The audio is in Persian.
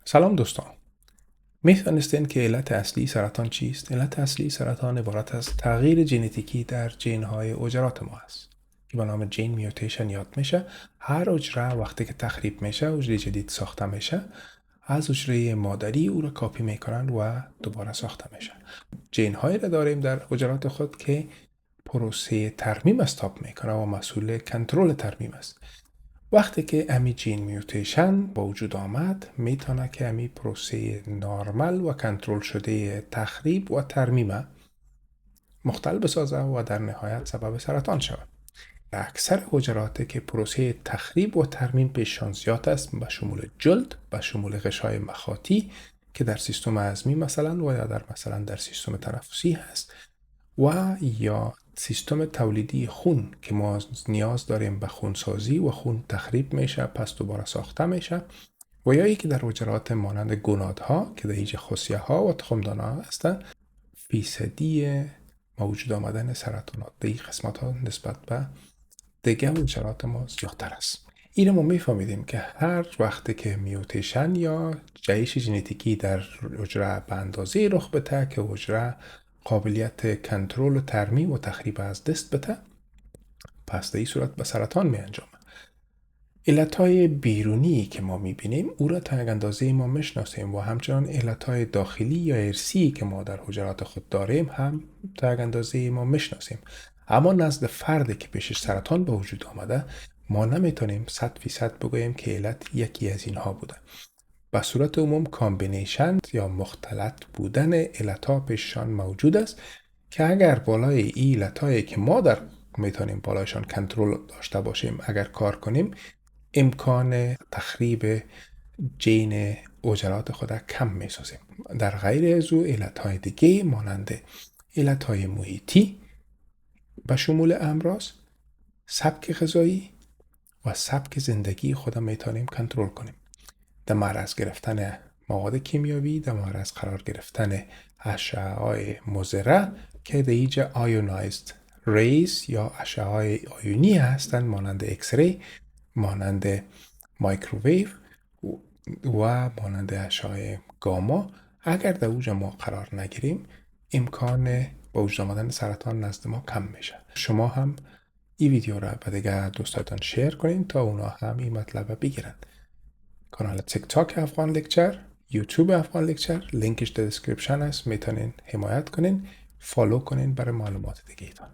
سلام دوستان. می‌دانستین که علت اصلی سرطان چیست؟ علت اصلی سرطان عبارت از تغییر ژنتیکی در ژن‌های حجرات ما است که به نام جین میوتیشن یاد میشه. هر حجره وقتی که تخریب میشه، حجره جدید ساخته میشه، از حجره مادری او را کپی میکنن و دوباره ساخته میشه. ژن‌هایی را داریم در حجرات خود که پروسه ترمیم استاپ میکنه و مسئول کنترل ترمیم است. وقتی که امی جین میوتیشن با وجود آمد، میتونه که امی پروسه نارمل و کنترل شده تخریب و ترمیم مختل بسازه و در نهایت سبب سرطان شود. اکثر حجراتی که پروسه تخریب و ترمیم پیششان زیاد است، به شمول جلد، به شمول غشای مخاطی که در سیستم هضمی مثلا و یا در سیستم تنفسی هست و یا سیستم تولیدی خون که ما نیاز داریم به خونسازی و خون تخریب میشه پس دوباره ساخته میشه، و یا یکی در حجرات مانند گونادها که در خصیه ها و تخمدان ها هستند. فیصدی موجود آمدن سرطانات در این قسمت ها نسبت به دیگه حجرات ما زیادتر است. این ما میفهمیدیم که هر وقتی که میوتیشن یا جهش ژنتیکی در حجره به اندازه رخ بده که حجره قابلیت کنترل و ترمیم و تخریب از دست بده، پس در این صورت به سرطان می انجامه. علتهای بیرونی که ما میبینیم او را تا یک اندازه ما میشناسیم و همچنان علتهای داخلی یا ارثی که ما در حجرات خود داریم هم تا یک اندازه ما میشناسیم. اما نزد فردی که پیشش سرطان به وجود آمده، ما نمیتونیم 100% بگوییم که علت یکی از اینها بوده. به صورت عموم کامبینیشن یا مختلط بودن علتها پیششان موجود است که اگر بالای این علتهایی که ما در میتونیم بالایشان کنترل داشته باشیم اگر کار کنیم، امکان تخریب ژن حجرات خود کم میسازیم. در غیر از او علتهای دیگه مانند علتهای محیطی به شمول امراض، سبک غذایی و سبک زندگی خود میتونیم کنترل کنیم. در معرض گرفتن مواد کیمیاوی، در معرض قرار گرفتن اشعه‌های مضره که در اینجا آیونایزد ریز یا اشعه‌های آیونی هستند مانند ایکس ری، مانند مایکروویو و مانند اشعه گاما. اگر در اوج ما قرار نگیریم، امکان به وجود آمدن سرطان نزد ما کم میشه. شما هم این ویدیو را به دیگر دوستاتان شیر کنین تا اونا هم این مطلب بگیرن. کانال تیک تاک افغان لکچر، یوتیوب افغان لکچر، لینکش در دیسکریپشن است، میتونین حمایت کنین، فالو کنین برای معلومات دیگه ایتان.